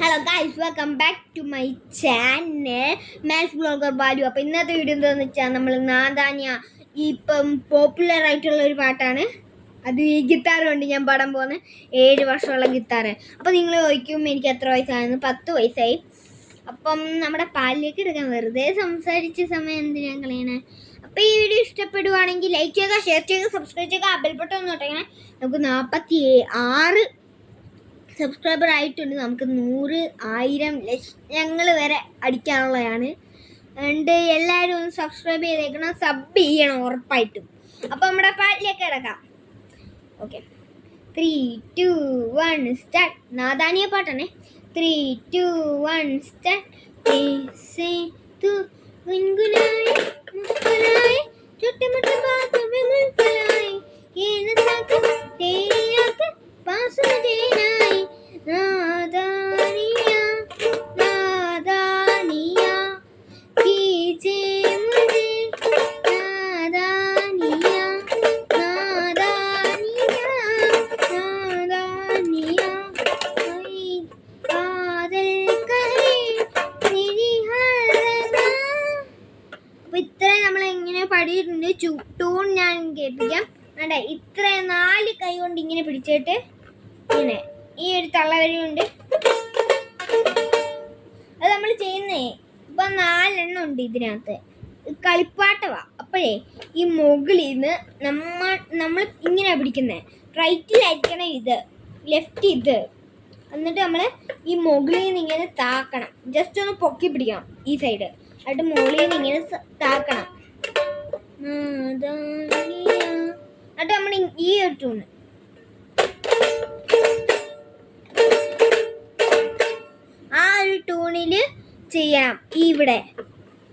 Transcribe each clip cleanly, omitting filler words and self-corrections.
Hello guys, welcome back to my channel maths blogger Balu. അപ്പോൾ ഇന്നത്തെ video എന്താണെന്ന് വെച്ചാൽ നമ്മൾ നാദാനിയ ഇപ്പം പോപ്പുലർ ആയിട്ടുള്ള ഒരു പാട്ടാണ്. അത് ഈ ഗിത്താർ കൊണ്ട് ഞാൻ പാടാൻ പോകുന്നത്. 7 വർഷമുള്ള ഗിത്താറ്. അപ്പോൾ നിങ്ങൾ ചോദിക്കും എനിക്ക് എത്ര വയസ്സാണെന്ന്. 10 വയസ്സായി. അപ്പം നമ്മുടെ പാലിലേക്ക് എടുക്കാൻ വെറുതെ സംസാരിച്ച സമയം എന്തിനാണ് കളയണേ. അപ്പോൾ ഈ വീഡിയോ ഇഷ്ടപ്പെടുവാണെങ്കിൽ ലൈക്ക് ചെയ്യുക, ഷെയർ ചെയ്യുക, സബ്സ്ക്രൈബ് ചെയ്യുക, ബെൽ ബട്ടൺ ഒന്ന് തൊട്ടങ്ങനെ. നമുക്ക് 46 സബ്സ്ക്രൈബർ ആയിട്ടുണ്ട്. നമുക്ക് 100, 1000 ലക്ഷങ്ങൾ വരെ അടിക്കാനുള്ളതാണ്. അതുകൊണ്ട് എല്ലാവരും ഒന്ന് സബ്സ്ക്രൈബ് ചെയ്തേക്കണം, സബ് ചെയ്യണം ഉറപ്പായിട്ടും. അപ്പോൾ നമ്മുടെ പാട്ടിലേക്ക് കിടക്കാം. Okay, 3, 2, 1 start. നാദാനിയ പാട്ടാണേ. 3, 2, 1 സ്റ്റാർട്ട്. गुनगुनाए मुस्कुराए छोटे मोटे बातों में मुस्कुराए ये नज़ाकत तेरी आंखें पास मुझे आए नादानिया नादानिया कीजे मुझे नादानिया नादानिया नादानिया कोई कादल करे तेरी അപ്പോൾ ഇത്രയും നമ്മൾ എങ്ങനെ പഠിച്ചിട്ടുണ്ട്. ടൂൺ ഞാൻ കേൾപ്പിക്കാം. വേണ്ട, ഇത്ര 4 കൈ കൊണ്ട് ഇങ്ങനെ പിടിച്ചിട്ട് ഇങ്ങനെ ഈ ഒരു തള്ളവരിയുണ്ട്. അത് നമ്മൾ ചെയ്യുന്നേ ഇപ്പം 4 എണ്ണം ഉണ്ട് ഇതിനകത്ത്. കളിപ്പാട്ടവാ. അപ്പോഴേ ഈ മുകളിൽ നിന്ന് നമ്മൾ ഇങ്ങനെ പിടിക്കുന്നത്. റൈറ്റിലായിരിക്കണം ഇത്, ലെഫ്റ്റ് ഇത്. എന്നിട്ട് നമ്മൾ ഈ മുകളിൽ നിന്ന് ഇങ്ങനെ താക്കണം. ജസ്റ്റ് ഒന്ന് പൊക്കി പിടിക്കണം ഈ സൈഡ്. എന്നിട്ട് മുകളിൽ നിന്ന് ഇങ്ങനെ താക്കണം. എന്നിട്ട് നമ്മൾ ഈ ഒരു ടൂണ് ആ ഒരു ടൂണിൽ ചെയ്യണം. ഇവിടെ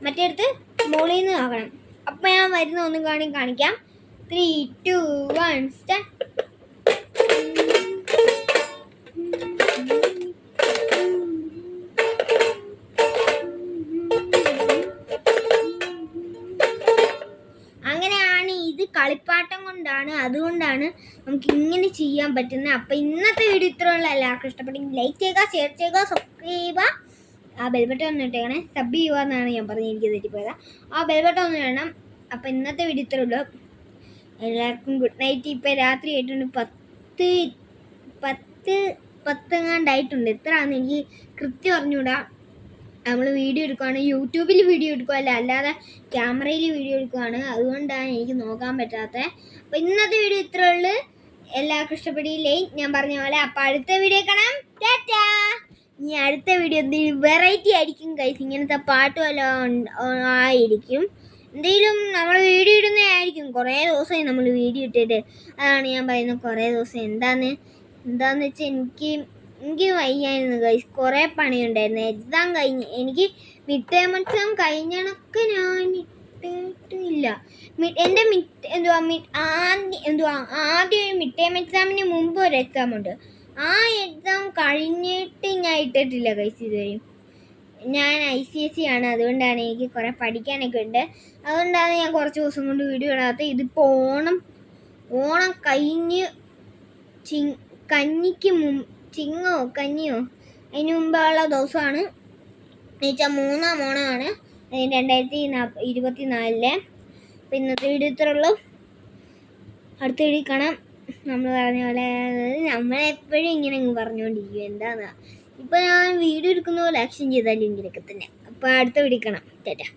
മറ്റേടുത്ത് മുകളിൽ നിന്ന് ആക്കണം. അപ്പം ഞാൻ വരുന്ന ഒന്നും കാണിക്കാം. 3, 2, 1 സ്റ്റാർട്ട്. കളിപ്പാട്ടം കൊണ്ടാണ്, അതുകൊണ്ടാണ് നമുക്ക് ഇങ്ങനെ ചെയ്യാൻ പറ്റുന്നത്. അപ്പം ഇന്നത്തെ വീഡിയോ ഇത്രയുള്ള. എല്ലാവർക്കും ഇഷ്ടപ്പെട്ടെങ്കിൽ ലൈക്ക് ചെയ്യുക, ഷെയർ ചെയ്യുക, സബ്സ്ക്രൈബ് ചെയ്യുക. ആ ബെൽബട്ടൺ ഒന്ന് ഇട്ടേക്കണേ. സബ് ചെയ്യുക എന്നാണ് ഞാൻ പറഞ്ഞത്, എനിക്ക് തെറ്റിപ്പോയത്. ആ ബെൽബട്ടൺ ഒന്ന് വേണം. അപ്പം ഇന്നത്തെ വീഡിയോ ഇത്രേ ഉള്ളൂ. എല്ലാവർക്കും ഗുഡ് നൈറ്റ്. ഇപ്പം രാത്രി ആയിട്ടുണ്ട്. 10 എങ്ങാണ്ടായിട്ടുണ്ട്. എത്രയാണെന്ന് എനിക്ക് കൃത്യം അറിഞ്ഞൂടാ. നമ്മൾ വീഡിയോ എടുക്കുകയാണ്, യൂട്യൂബിൽ വീഡിയോ എടുക്കുകയല്ല, അല്ലാതെ ക്യാമറയിൽ വീഡിയോ എടുക്കുകയാണ്. അതുകൊണ്ടാണ് എനിക്ക് നോക്കാൻ പറ്റാത്തത്. അപ്പോൾ ഇന്നത്തെ വീഡിയോ ഇത്രേ ഉള്ളൂ. എല്ലാവർക്കും ഇഷ്ടപ്പെടില്ലേ ഞാൻ പറഞ്ഞ പോലെ. അപ്പോൾ അടുത്ത വീഡിയോ കാണാം. ടാറ്റാ. ഇനി അടുത്ത വീഡിയോ എന്തെങ്കിലും വെറൈറ്റി ആയിരിക്കും ഗൈസ്. ഇങ്ങനത്തെ പാട്ട് വല്ലതും ആയിരിക്കും. എന്തെങ്കിലും നമ്മൾ വീഡിയോ ഇടുന്നതായിരിക്കും. കുറേ ദിവസമായി നമ്മൾ വീഡിയോ ഇട്ടിട്ട്. അതാണ് ഞാൻ പറയുന്നത്, കുറേ ദിവസം. എന്താണെന്ന് വെച്ചാൽ എനിക്ക് വയ്യായിരുന്നു ഗൈസ്. കുറേ പണിയുണ്ടായിരുന്നു. എക്സാം കഴിഞ്ഞ് എനിക്ക് മിഡ് ടേം എക്സാം കഴിഞ്ഞണക്ക് ഞാൻ ഇട്ടിട്ടില്ല. എൻ്റെ ആദ്യം മിഡ് ടേം എക്സാമിന് മുമ്പ് ഒരു എക്സാം ഉണ്ട്. ആ എക്സാം കഴിഞ്ഞിട്ട് ഞാൻ ഇട്ടിട്ടില്ല ഗൈസ് ഇതുവരെയും. ഞാൻ ICSE ആണ്, അതുകൊണ്ടാണ് എനിക്ക് കുറേ പഠിക്കാനൊക്കെ ഉണ്ട്. അതുകൊണ്ടാണ് ഞാൻ കുറച്ച് ദിവസം കൊണ്ട് വീഡിയോ ഇടാത്തത്. ഇതിപ്പോൾ ഓണം കഴിഞ്ഞ് കഞ്ഞിയോ അതിന് മുമ്പുള്ള ദിവസമാണ്. എന്നുവെച്ചാൽ 3-ാം ഓണമാണ് 2024. അപ്പോൾ ഇന്നത്തെ വീഡിയോ ഇത്രേ ഉള്ളൂ. അടുത്ത വീഡിയോ കാണാം. നമ്മൾ പറഞ്ഞ പോലെ നമ്മളെപ്പോഴും ഇങ്ങനെ പറഞ്ഞുകൊണ്ടിരിക്കും. എന്താണെന്നാ ഇപ്പം ഞാൻ വീഡിയോ എടുക്കുന്ന പോലെ ആക്ഷൻ ചെയ്താലും ഇങ്ങനെയൊക്കെ തന്നെ. അപ്പോൾ അടുത്ത വീഡിയോ കാണാം. ടാറ്റാ.